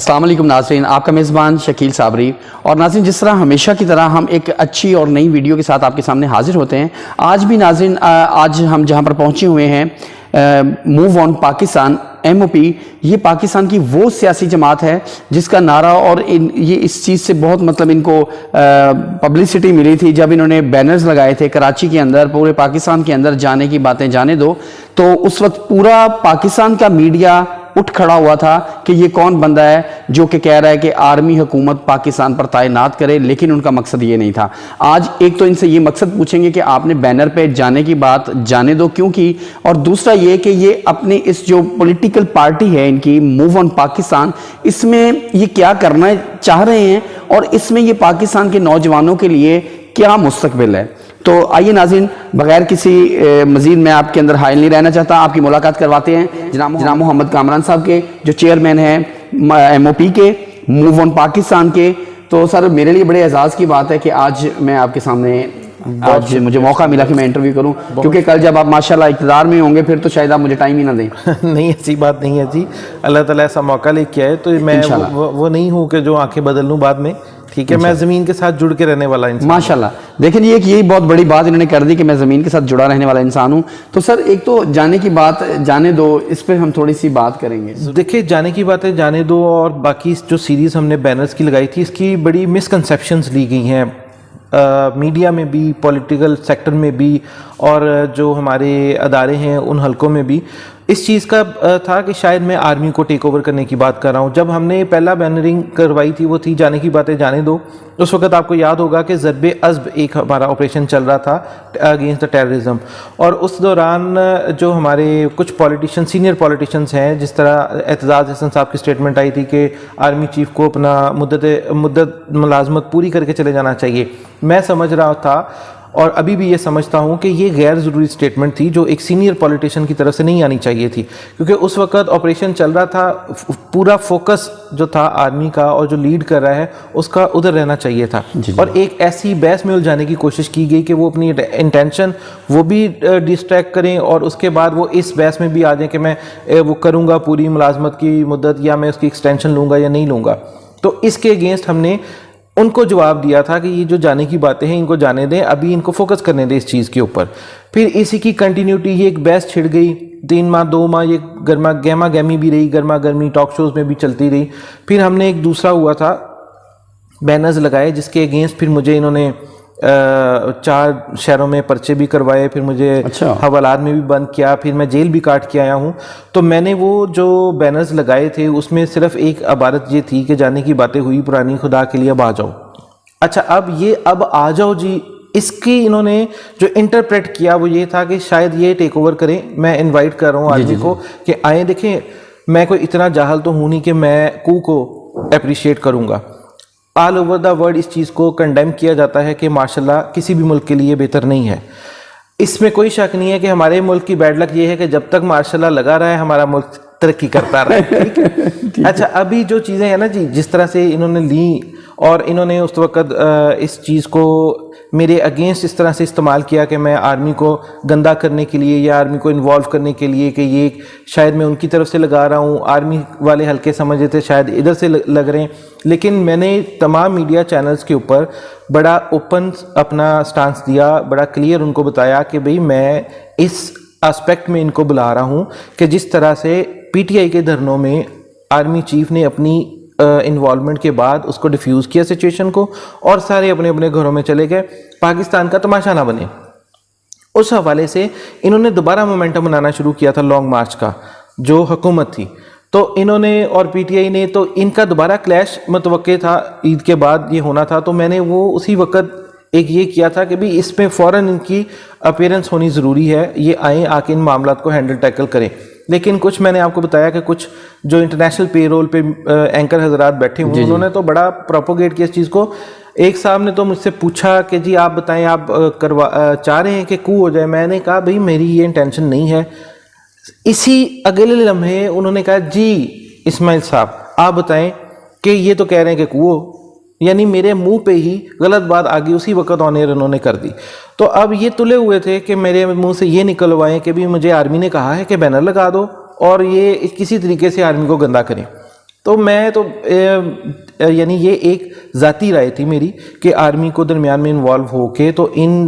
السلام علیکم ناظرین، آپ کا میزبان شکیل صابری. اور ناظرین، جس طرح ہمیشہ کی طرح ہم ایک اچھی اور نئی ویڈیو کے ساتھ آپ کے سامنے حاضر ہوتے ہیں. آج بھی ناظرین، آج ہم جہاں پر پہنچے ہوئے ہیں، موو آن پاکستان MOP، یہ پاکستان کی وہ سیاسی جماعت ہے جس کا نعرہ اور یہ اس چیز سے بہت ان کو پبلسٹی ملی تھی جب انہوں نے بینرز لگائے تھے کراچی کے اندر، پورے پاکستان کے اندر جانے کی باتیں جانے دو. تو اس وقت پورا پاکستان کا میڈیا اٹھ کھڑا ہوا تھا کہ یہ کون بندہ ہے جو کہ کہہ رہا ہے کہ آرمی حکومت پاکستان پر تعینات کرے، لیکن ان کا مقصد یہ نہیں تھا. آج ایک تو ان سے یہ مقصد پوچھیں گے کہ آپ نے بینر پہ جانے کی بات جانے دو کیوں کی، اور دوسرا یہ کہ یہ اپنی اس جو پولیٹیکل پارٹی ہے ان کی موو آن پاکستان، اس میں یہ کیا کرنا چاہ رہے ہیں اور اس میں یہ پاکستان کے نوجوانوں کے لیے کیا مستقبل ہے. تو آئیے ناظرین، بغیر کسی مزید میں آپ کے اندر حائل نہیں رہنا چاہتا، آپ کی ملاقات کرواتے ہیں جناب محمد کامران صاحب کے، جو چیئرمین ہیں MOP کے، موو آن پاکستان کے. تو سر، میرے لیے بڑے اعزاز کی بات ہے کہ آج میں آپ کے سامنے آج مجھے موقع ملا کہ میں انٹرویو کروں، کیونکہ کل جب آپ ماشاءاللہ اقتدار میں ہوں گے پھر تو شاید آپ مجھے ٹائم ہی نہ دیں. نہیں، ایسی بات نہیں ہے جی، اللہ تعالیٰ ایسا موقع لے کے آئے تو میں وہ نہیں ہوں کہ جو آنکھیں بدل لوں بعد میں. ٹھیک ہے، میں زمین کے ساتھ جڑ کے رہنے والا انسان. ماشاءاللہ. دیکھیں یہی بہت بڑی بات انہوں نے کر دی کہ میں زمین کے ساتھ جڑا رہنے والا انسان ہوں. تو سر، ایک تو جانے کی بات جانے دو، اس پہ ہم تھوڑی سی بات کریں گے. دیکھیں، جانے کی باتیں جانے دو، اور باقی جو سیریز ہم نے بینرز کی لگائی تھی اس کی بڑی مسکنسیپشنز لی گئی ہیں میڈیا میں بھی، پولیٹیکل سیکٹر میں بھی، اور جو ہمارے ادارے ہیں ان حلقوں میں بھی. اس چیز کا تھا کہ شاید میں آرمی کو ٹیک اوور کرنے کی بات کر رہا ہوں. جب ہم نے پہلا بینرنگ کروائی تھی وہ تھی جانے کی باتیں جانے دو. اس وقت آپ کو یاد ہوگا کہ ضرب عزب ایک ہمارا آپریشن چل رہا تھا اگینسٹ دا ٹیررزم، اور اس دوران جو ہمارے کچھ پولیٹیشین، سینئر پولیٹیشنز ہیں، جس طرح اعتزاز حسن صاحب کی سٹیٹمنٹ آئی تھی کہ آرمی چیف کو اپنا مدت ملازمت پوری کر کے چلے جانا چاہیے. میں سمجھ رہا تھا اور ابھی بھی یہ سمجھتا ہوں کہ یہ غیر ضروری سٹیٹمنٹ تھی جو ایک سینئر پولیٹیشین کی طرف سے نہیں آنی چاہیے تھی، کیونکہ اس وقت آپریشن چل رہا تھا، پورا فوکس جو تھا آرمی کا اور جو لیڈ کر رہا ہے اس کا ادھر رہنا چاہیے تھا. اور ایک ایسی بحث میں الجھانے کی کوشش کی گئی کہ وہ اپنی انٹینشن وہ بھی ڈسٹریکٹ کریں، اور اس کے بعد وہ اس بحث میں بھی آ جائیں کہ میں وہ کروں گا پوری ملازمت کی مدت، یا میں اس کی ایکسٹینشن لوں گا یا نہیں لوں گا. تو اس کے اگینسٹ ہم نے ان کو جواب دیا تھا کہ یہ جو جانے کی باتیں ہیں ان کو جانے دیں، ابھی ان کو فوکس کرنے دیں اس چیز کے اوپر. پھر اسی کی کنٹینیوٹی، یہ ایک بحث چھڑ گئی 3 ماہ 2 ماہ، یہ گہما گہمی بھی رہی، گرما گرمی ٹاک شوز میں بھی چلتی رہی. پھر ہم نے ایک دوسرا ہوا تھا بینرز لگائے جس کے اگینسٹ پھر مجھے انہوں نے 4 شہروں میں پرچے بھی کروائے، پھر مجھے حوالات میں بھی بند کیا، پھر میں جیل بھی کاٹ کے آیا ہوں. تو میں نے وہ جو بینرز لگائے تھے اس میں صرف ایک عبارت یہ تھی کہ جانے کی باتیں ہوئی پرانی، خدا کے لیے اب آ جاؤ. اچھا، اب آ جاؤ جی، اس کی انہوں نے جو انٹرپریٹ کیا وہ یہ تھا کہ شاید یہ ٹیک اوور کریں. میں انوائٹ کر رہا ہوں آرمی کو کہ آئیں. دیکھیں، میں کوئی اتنا جاہل تو ہوں نہیں کہ میں کو اپریشیٹ کروں گا. آل اوور دا ورلڈ اس چیز کو کنڈیم کیا جاتا ہے کہ ماشاءاللہ کسی بھی ملک کے لیے بہتر نہیں ہے. اس میں کوئی شک نہیں ہے کہ ہمارے ملک کی بیڈ لک یہ ہے کہ جب تک ماشاءاللہ لگا رہا ہے ہمارا ملک ترقی کرتا رہا ہے. ٹھیک ہے. اچھا، ابھی جو چیزیں ہیں نا جی، جس طرح سے انہوں نے لیں اور انہوں نے اس وقت اس چیز کو میرے اگینسٹ اس طرح سے استعمال کیا کہ میں آرمی کو گندا کرنے کے لیے یا آرمی کو انوالو کرنے کے لیے کہ یہ شاید میں ان کی طرف سے لگا رہا ہوں، آرمی والے ہلکے سمجھ رہے تھے شاید ادھر سے لگ رہے ہیں. لیکن میں نے تمام میڈیا چینلز کے اوپر بڑا اوپن اپنا سٹانس دیا، بڑا کلیئر ان کو بتایا کہ بھئی میں اس اسپیکٹ میں ان کو بلا رہا ہوں کہ جس طرح سے PTI کے دھرنوں میں آرمی چیف نے اپنی انوالومنٹ کے بعد اس کو ڈیفیوز کیا سچویشن کو، اور سارے اپنے اپنے گھروں میں چلے گئے، پاکستان کا تماشا نہ بنے. اس حوالے سے انہوں نے دوبارہ مومنٹم بنانا شروع کیا تھا لانگ مارچ کا جو حکومت تھی. تو انہوں نے اور PTI نے، تو ان کا دوبارہ کلیش متوقع تھا، عید کے بعد یہ ہونا تھا. تو میں نے وہ اسی وقت ایک یہ کیا تھا کہ بھی اس میں فوراً ان کی اپیرنس ہونی ضروری ہے، یہ آئیں آ کے ان معاملات کو ہینڈل ٹیکل کریں. لیکن کچھ میں نے آپ کو بتایا کہ کچھ جو انٹرنیشنل پے رول پہ اینکر حضرات بیٹھے ہوئے انہوں نے تو بڑا پروپوگیٹ کیا اس چیز کو. ایک صاحب نے تو مجھ سے پوچھا کہ جی آپ بتائیں، آپ چاہ رہے ہیں کہ کو ہو جائے؟ میں نے کہا بھئی میری یہ انٹینشن نہیں ہے. اسی اگلے لمحے انہوں نے کہا جی اسماعیل صاحب آپ بتائیں کہ یہ تو کہہ رہے ہیں کہ کو ہو، یعنی میرے منہ پہ ہی غلط بات آگئی اسی وقت آن ایئر انہوں نے کر دی. تو اب یہ تلے ہوئے تھے کہ میرے منہ سے یہ نکلوائیں کہ بھی مجھے آرمی نے کہا ہے کہ بینر لگا دو اور یہ کسی طریقے سے آرمی کو گندا کریں. تو میں تو یعنی یہ ایک ذاتی رائے تھی میری کہ آرمی کو درمیان میں انوالو ہو کے تو ان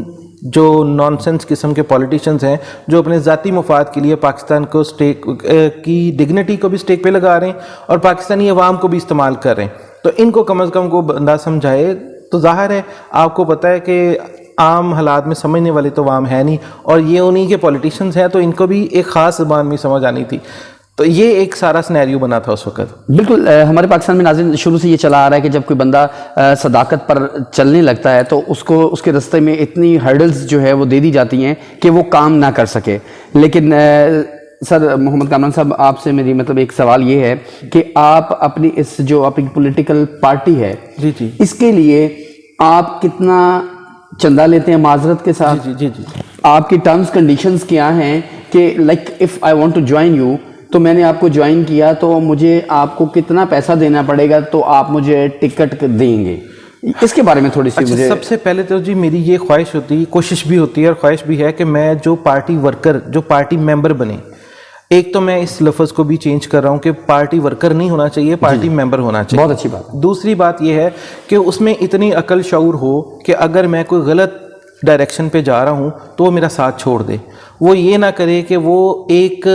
جو نان سینس قسم کے پولیٹیشنز ہیں جو اپنے ذاتی مفاد کے لیے پاکستان کو اسٹیک کی ڈگنیٹی کو بھی اسٹیک پہ لگا رہے ہیں اور پاکستانی عوام کو بھی استعمال کر رہے ہیں، تو ان کو کم از کم کو بندہ سمجھائے. تو ظاہر ہے آپ کو پتہ ہے کہ عام حالات میں سمجھنے والے تو عوام ہے نہیں، اور یہ انہی کے پولیٹیشنز ہیں تو ان کو بھی ایک خاص زبان میں سمجھ آنی تھی. تو یہ ایک سارا سینیریو بنا تھا اس وقت. بالکل. ہمارے پاکستان میں ناظرین شروع سے یہ چلا آ رہا ہے کہ جب کوئی بندہ صداقت پر چلنے لگتا ہے تو اس کے راستے میں اتنی ہرڈلز جو ہے وہ دے دی جاتی ہیں کہ وہ کام نہ کر سکے. لیکن سر محمد کامران صاحب، آپ سے میری مطلب ایک سوال یہ ہے کہ آپ اپنی اس جو اپنی پولیٹیکل پارٹی ہے جی جی اس کے لیے آپ کتنا چندہ لیتے ہیں معذرت کے ساتھ؟ جی جی جی آپ کی ٹرمز کنڈیشنز کیا ہیں کہ like if I want to join you, تو میں نے آپ کو جوائن کیا تو مجھے آپ کو کتنا پیسہ دینا پڑے گا تو آپ مجھے ٹکٹ دیں گے؟ اس کے بارے میں تھوڑی سی مجھے. سب سے پہلے تو جی میری یہ خواہش ہوتی ہے، کوشش بھی ہوتی ہے اور خواہش بھی ہے کہ میں جو پارٹی ورکر جو پارٹی ممبر بنے، ایک تو میں اس لفظ کو بھی چینج کر رہا ہوں کہ پارٹی ورکر نہیں ہونا چاہیے، پارٹی ممبر ہونا چاہیے. بہت اچھی بات. دوسری بات یہ ہے کہ اس میں اتنی عقل شعور ہو کہ اگر میں کوئی غلط ڈائریکشن پہ جا رہا ہوں تو وہ میرا ساتھ چھوڑ دے. وہ یہ نہ کرے کہ وہ ایک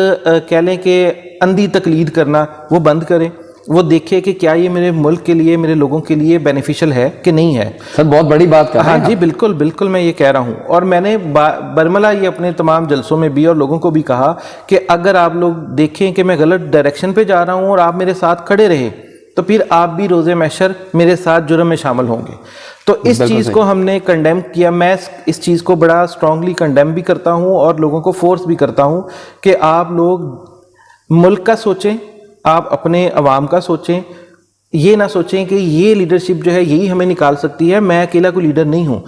کہہ لیں کہ اندھی تقلید کرنا وہ بند کرے. وہ دیکھے کہ کیا یہ میرے ملک کے لیے، میرے لوگوں کے لیے بینیفیشل ہے کہ نہیں ہے. سر بہت بڑی بات کہا. ہاں جی بالکل بالکل میں یہ کہہ رہا ہوں، اور میں نے برملا یہ اپنے تمام جلسوں میں بھی اور لوگوں کو بھی کہا کہ اگر آپ لوگ دیکھیں کہ میں غلط ڈائریکشن پہ جا رہا ہوں اور آپ میرے ساتھ کھڑے رہے تو پھر آپ بھی روز محشر میرے ساتھ جرم میں شامل ہوں گے. تو اس چیز کو ہم نے کنڈیم کیا. میں اس چیز کو بڑا اسٹرانگلی کنڈیم بھی کرتا ہوں اور لوگوں کو فورس بھی کرتا ہوں کہ آپ لوگ ملک کا سوچیں، آپ اپنے عوام کا سوچیں. یہ نہ سوچیں کہ یہ لیڈرشپ جو ہے یہی ہمیں نکال سکتی ہے. میں اکیلا کوئی لیڈر نہیں ہوں.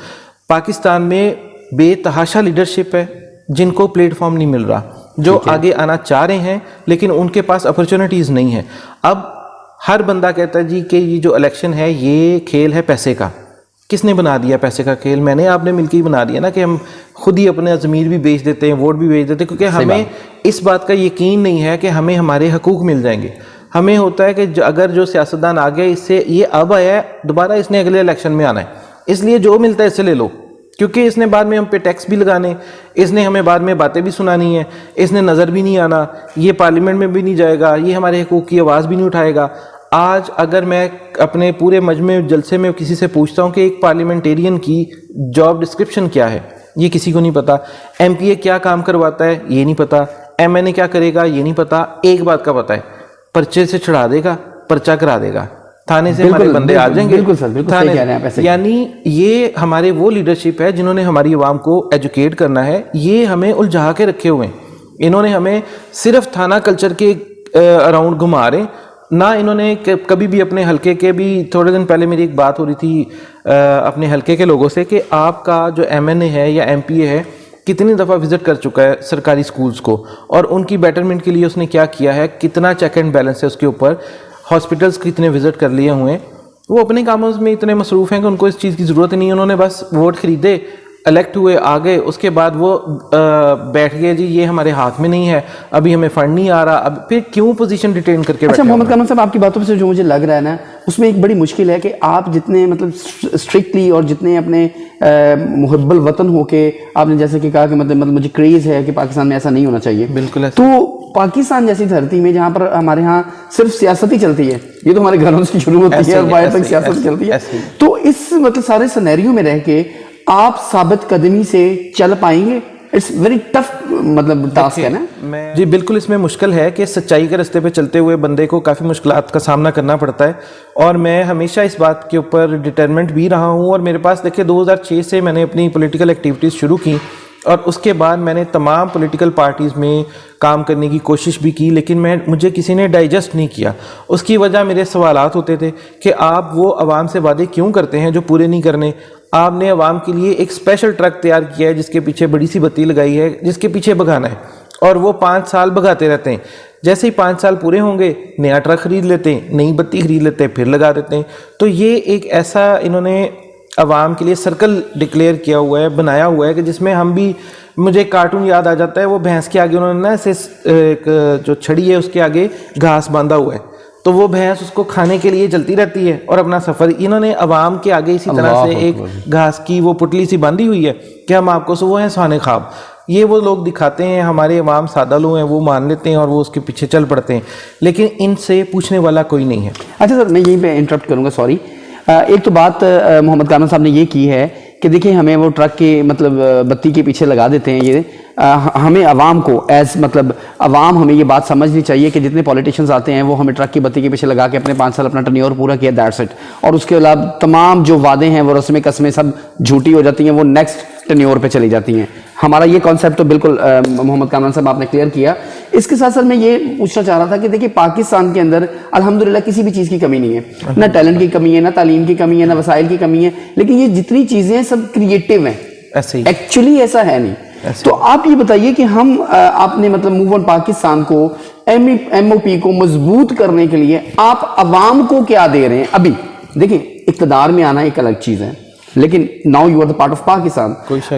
پاکستان میں بے تحاشا لیڈرشپ ہے جن کو پلیٹ فارم نہیں مل رہا، جو آگے آنا چاہ رہے ہیں لیکن ان کے پاس اپرچونٹیز نہیں ہیں. اب ہر بندہ کہتا ہے جی کہ یہ جو الیکشن ہے یہ کھیل ہے پیسے کا. کس نے بنا دیا پیسے کا کھیل؟ میں نے آپ نے مل کے ہی بنا دیا نا کہ ہم خود ہی اپنے ضمیر بھی بیچ دیتے ہیں، ووٹ بھی بیچ دیتے ہیں، کیونکہ ہمیں اس بات کا یقین نہیں ہے کہ ہمیں ہمارے حقوق مل جائیں گے. ہمیں ہوتا ہے کہ اگر جو سیاستدان آ گیا، اس سے یہ اب آیا ہے دوبارہ اس نے اگلے الیکشن میں آنا ہے، اس لیے جو ملتا ہے اس سے لے لو، کیونکہ اس نے بعد میں ہم پہ ٹیکس بھی لگانے، اس نے ہمیں بعد میں باتیں بھی سنانی ہیں، اس نے نظر بھی نہیں آنا، یہ پارلیمنٹ میں بھی نہیں جائے گا، یہ ہمارے حقوق کی آواز بھی نہیں اٹھائے گا. آج اگر میں اپنے پورے مجمع جلسے میں کسی سے پوچھتا ہوں کہ ایک پارلیمنٹیرین کی جاب ڈسکرپشن کیا ہے، یہ کسی کو نہیں پتا. ایم پی اے کیا کام کرواتا ہے یہ نہیں پتا. ایم این اے کیا کرے گا یہ نہیں پتا. ایک بات کا پتا ہے، پرچے سے چھڑا دے گا، پرچہ کرا دے گا، تھانے سے ہمارے بندے آ جائیں گے. بالکل سر، بالکل صحیح کہہ رہے ہیں آپ. یعنی یہ ہمارے وہ لیڈرشپ ہے جنہوں نے ہماری عوام کو ایجوکیٹ کرنا ہے. یہ ہمیں الجھا کے رکھے ہوئے ہیں. انہوں نے ہمیں صرف تھانہ کلچر کے اراؤنڈ گھما رہے، نہ انہوں نے کبھی بھی اپنے حلقے کے بھی. تھوڑے دن پہلے میری ایک بات ہو رہی تھی اپنے حلقے کے لوگوں سے کہ آپ کا جو ایم این اے ہے یا ایم پی اے ہے کتنی دفعہ وزٹ کر چکا ہے سرکاری سکولز کو، اور ان کی بیٹرمنٹ کے لیے اس نے کیا کیا ہے، کتنا چیک اینڈ بیلنس ہے اس کے اوپر، ہاسپٹلس کتنے وزٹ کر لیے ہوئے ہیں. وہ اپنے کاموں میں اتنے مصروف ہیں کہ ان کو اس چیز کی ضرورت نہیں ہے. انہوں نے بس ووٹ خریدے، الیکٹ ہوئے، آ گئے، اس کے بعد وہ بیٹھ گئے جی یہ ہمارے ہاتھ میں نہیں ہے، ابھی ہمیں فنڈ نہیں آ رہا. اب پھر کیوں پوزیشن ریٹین کر کے بیٹھے؟ اچھا محمد کامران صاحب، آپ کی باتوں سے جو مجھے لگ رہا ہے نا، اس میں ایک بڑی مشکل ہے کہ آپ جتنے مطلب اسٹرکٹلی اور جتنے اپنے محب الوطن ہو کے آپ نے جیسے کہ کہا کہ مطلب مجھے کریز ہے کہ پاکستان میں ایسا نہیں ہونا چاہیے. بالکل. تو پاکستان جیسی دھرتی میں جہاں پر ہمارے ہاں صرف سیاست ہی چلتی ہے، یہ تو ہمارے گھروں سے شروع ہوتی ہے اور باہر تک سیاست چلتی ہے، تو اس مطلب سارے سینیریو میں رہ کے آپ ثابت قدمی سے چل پائیں گے؟ اٹس ویری ٹف مطلب ٹاسک ہے نا. جی بالکل، اس میں مشکل ہے کہ سچائی کے راستے پہ چلتے ہوئے بندے کو کافی مشکلات کا سامنا کرنا پڑتا ہے، اور میں ہمیشہ اس بات کے اوپر ڈٹرمنٹ بھی رہا ہوں. اور میرے پاس دیکھیں 2006 سے میں نے اپنی پولیٹیکل ایکٹیویٹیز شروع کی، اور اس کے بعد میں نے تمام پولیٹیکل پارٹیز میں کام کرنے کی کوشش بھی کی، لیکن مجھے کسی نے ڈائجسٹ نہیں کیا. اس کی وجہ میرے سوالات ہوتے تھے کہ آپ وہ عوام سے وعدے کیوں کرتے ہیں جو پورے نہیں کرنے. آپ نے عوام کے لیے ایک اسپیشل ٹرک تیار کیا ہے جس کے پیچھے بڑی سی بتی لگائی ہے، جس کے پیچھے بھگانا ہے، اور وہ 5 سال بھگاتے رہتے ہیں. جیسے ہی 5 سال پورے ہوں گے نیا ٹرک خرید لیتے ہیں، نئی بتی خرید لیتے ہیں، پھر لگا دیتے ہیں. تو یہ ایک ایسا انہوں نے عوام کے لیے سرکل ڈکلیئر کیا ہوا ہے، بنایا ہوا ہے کہ جس میں ہم بھی، مجھے ایک کارٹون یاد آ جاتا ہے، وہ بھینس کے آگے انہوں نے نا ایسے ایک جو چھڑی ہے اس کے آگے گھاس باندھا ہوا ہے، تو وہ بھینس اس کو کھانے کے لیے چلتی رہتی ہے اور اپنا سفر. انہوں نے عوام کے آگے اسی طرح سے ایک گھاس کی وہ پٹلی سی باندھی ہوئی ہے کہ ہم آپ کو وہ ہیں سہانے خواب. یہ وہ لوگ دکھاتے ہیں, ہمارے عوام سادہ لوگ ہیں, وہ مان لیتے ہیں اور وہ اس کے پیچھے چل پڑتے ہیں, لیکن ان سے پوچھنے والا کوئی نہیں ہے. اچھا سر, میں یہیں پہ انٹرپٹ کروں گا, سوری. ایک تو بات محمد کامران صاحب نے یہ کی ہے کہ دیکھیں ہمیں وہ ٹرک کے مطلب بتی کے پیچھے لگا دیتے ہیں, یہ ہمیں عوام کو ایز مطلب عوام ہمیں یہ بات سمجھنی چاہیے کہ جتنے پولیٹیشینز آتے ہیں وہ ہمیں ٹرک کی بتی کے پیچھے لگا کے اپنے 5 سال اپنا ٹرنیور پورا کیا, دیٹس اٹ. اور اس کے علاوہ تمام جو وعدے ہیں وہ رسمیں قسمیں سب جھوٹی ہو جاتی ہیں, وہ نیکسٹ ٹرنیور پہ چلی جاتی ہیں. ہمارا یہ کانسیپٹ تو بالکل محمد کامران صاحب آپ نے کلیئر کیا. اس کے ساتھ ساتھ میں یہ پوچھنا چاہ رہا تھا کہ دیکھیں پاکستان کے اندر الحمدللہ کسی بھی چیز کی کمی نہیں ہے, نہ ٹیلنٹ کی کمی ہے, نہ تعلیم کی کمی ہے, نہ وسائل کی کمی ہے, لیکن یہ جتنی چیزیں ہیں سب کریٹیو ہیں. ایکچولی ایسا ہے نہیں. تو آپ یہ بتائیے کہ ہم آپ نے مطلب موو آن پاکستان کو ایم او پی کو مضبوط کرنے کے لیے آپ عوام کو کیا دے رہے ہیں؟ ابھی دیکھیں اقتدار میں آنا ایک الگ چیز ہے, لیکن now you are the part of Pakistan.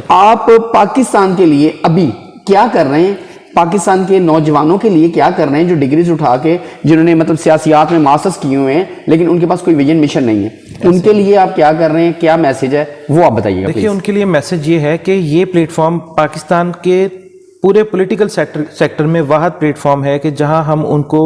آپ پاکستان کے لیے ابھی کیا کر رہے ہیں؟ پاکستان کے نوجوانوں کے لیے کیا کر رہے ہیں جو ڈگریز اٹھا کے جنہوں نے مطلب سیاسیات میں ماسٹرز کیے ہوئے ہیں لیکن ان کے پاس کوئی ویژن مشن نہیں ہے, ان کے لیے آپ کیا کر رہے ہیں, کیا میسج ہے وہ آپ بتائیے گا. دیکھیے ان کے لیے میسج یہ ہے کہ یہ پلیٹ فارم پاکستان کے پورے پولیٹیکل سیکٹر میں واحد پلیٹ فارم ہے کہ جہاں ہم ان کو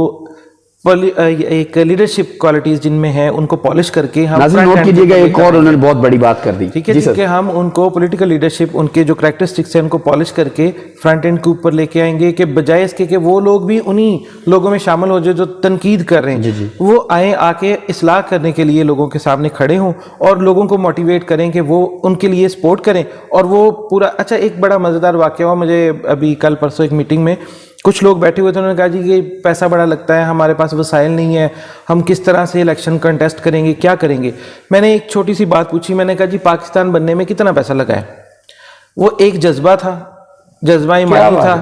ایک لیڈرشپ کوالٹیز جن میں ہیں ان کو پالش کر کے ہم نوٹ کیجیے گا, ایک اور انہوں نے بہت بڑی بات کر دی. ٹھیک ہے جی, کہ ہم ان کو پولیٹیکل لیڈرشپ ان کے جو کریکٹرسٹکس ہیں ان کو پالش کر کے فرنٹ اینڈ کے اوپر لے کے آئیں گے, کہ بجائے اس کے کہ وہ لوگ بھی انہی لوگوں میں شامل ہو جو تنقید کر رہے ہیں, وہ آئیں آ کے اصلاح کرنے کے لیے لوگوں کے سامنے کھڑے ہوں اور لوگوں کو موٹیویٹ کریں کہ وہ ان کے لیے سپورٹ کریں. اور وہ پورا اچھا ایک بڑا مزیدار واقعہ ہوا مجھے ابھی کل پرسوں ایک میٹنگ میں, کچھ لوگ بیٹھے ہوئے تھے, انہوں نے کہا جی یہ پیسہ بڑا لگتا ہے, ہمارے پاس وسائل نہیں ہے, ہم کس طرح سے الیکشن کنٹیسٹ کریں گے, کیا کریں گے. میں نے ایک چھوٹی سی بات پوچھی, میں نے کہا جی پاکستان بننے میں کتنا پیسہ لگا ہے؟ وہ ایک جذبہ تھا, جذبہ ایمانی تھا,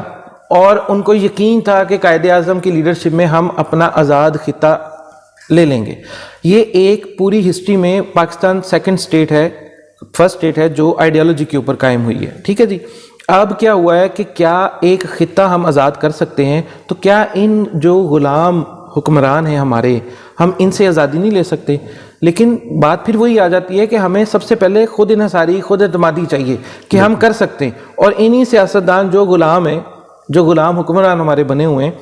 اور ان کو یقین تھا کہ قائد اعظم کی لیڈرشپ میں ہم اپنا آزاد خطہ لے لیں گے. یہ ایک پوری ہسٹری میں پاکستان سیکنڈ اسٹیٹ ہے, فرسٹ اسٹیٹ ہے جو آئیڈیالوجی کے اوپر قائم ہوئی ہے. ٹھیک ہے جی, اب کیا ہوا ہے کہ کیا ایک خطہ ہم آزاد کر سکتے ہیں, تو کیا ان جو غلام حکمران ہیں ہمارے, ہم ان سے آزادی نہیں لے سکتے؟ لیکن بات پھر وہی آ جاتی ہے کہ ہمیں سب سے پہلے خود انحصاری, خود اعتمادی چاہیے کہ ہم کر سکتے ہیں. اور انہی سیاستدان جو غلام ہیں, جو غلام حکمران ہمارے بنے ہوئے ہیں,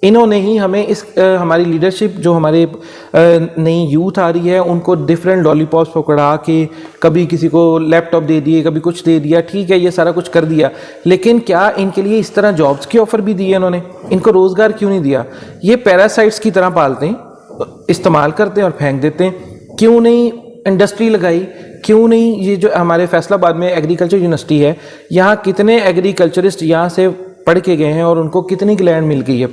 انہوں نے ہی ہمیں اس ہماری لیڈرشپ جو ہمارے نئی یوتھ آ رہی ہے ان کو ڈفرینٹ لالی پاپس پکڑا کے کبھی کسی کو لیپ ٹاپ دے دیے, کبھی کچھ دے دیا, ٹھیک ہے یہ سارا کچھ کر دیا, لیکن کیا ان کے لیے اس طرح جابس کی آفر بھی دی ہے؟ انہوں نے ان کو روزگار کیوں نہیں دیا؟ یہ پیراسائٹس کی طرح پالتے ہیں, استعمال کرتے ہیں اور پھینک دیتے ہیں. کیوں نہیں انڈسٹری لگائی؟ کیوں نہیں یہ جو ہمارے فیصل آباد میں ایگریکلچر یونیورسٹی ہے, یہاں کتنے ایگریکلچرسٹ یہاں سے پڑھ کے گئے ہیں اور ان کو کتنی لینڈ مل گئی ہے,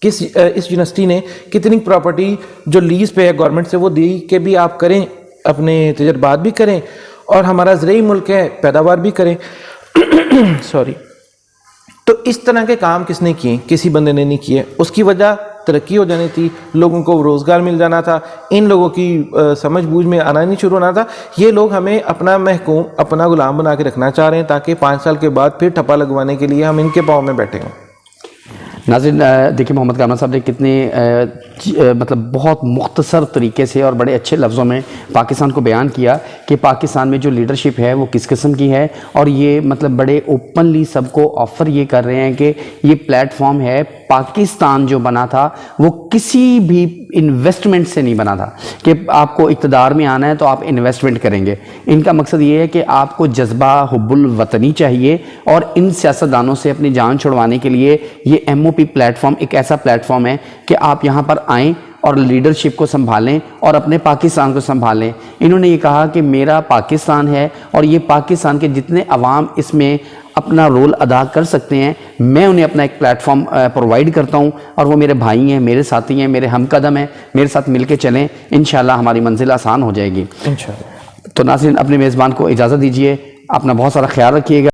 اس یونیورسٹی نے کتنی پراپرٹی جو لیز پہ ہے گورنمنٹ سے وہ دی کہ بھی آپ کریں, اپنے تجربات بھی کریں, اور ہمارا زرعی ملک ہے, پیداوار بھی کریں. سوری. تو اس طرح کے کام کس نے کیے؟ کسی بندے نے نہیں کیے. اس کی وجہ ترقی ہو جانی تھی, لوگوں کو روزگار مل جانا تھا, ان لوگوں کی سمجھ بوجھ میں آنا نہیں شروع ہونا تھا. یہ لوگ ہمیں اپنا محکوم, اپنا غلام بنا کے رکھنا چاہ رہے ہیں تاکہ 5 سال کے بعد پھر ٹھپا لگوانے کے لیے ہم ان کے پاؤں میں بیٹھے ہوں. ناظرین دیکھیں محمد کامران صاحب نے کتنے مطلب بہت مختصر طریقے سے اور بڑے اچھے لفظوں میں پاکستان کو بیان کیا کہ پاکستان میں جو لیڈرشپ ہے وہ کس قسم کی ہے, اور یہ مطلب بڑے اوپنلی سب کو آفر یہ کر رہے ہیں کہ یہ پلیٹ فارم ہے. پاکستان جو بنا تھا وہ کسی بھی انویسٹمنٹ سے نہیں بنا تھا کہ آپ کو اقتدار میں آنا ہے تو آپ انویسٹمنٹ کریں گے. ان کا مقصد یہ ہے کہ آپ کو جذبہ حب الوطنی چاہیے, اور ان سیاستدانوں سے اپنی جان چھڑوانے کے لیے یہ ایم او پی پلیٹ فارم ایک ایسا پلیٹ فارم ہے کہ آپ یہاں پر آئیں اور لیڈرشپ کو سنبھالیں اور اپنے پاکستان کو سنبھالیں. انہوں نے یہ کہا کہ میرا پاکستان ہے اور یہ پاکستان کے جتنے عوام اس میں اپنا رول ادا کر سکتے ہیں, میں انہیں اپنا ایک پلیٹ فارم پرووائڈ کرتا ہوں, اور وہ میرے بھائی ہیں, میرے ساتھی ہیں, میرے ہم قدم ہیں, میرے ساتھ مل کے چلیں, انشاءاللہ ہماری منزل آسان ہو جائے گی انشاءاللہ. تو ناظرین اپنے میزبان کو اجازت دیجیے, اپنا بہت سارا خیال رکھیے گا.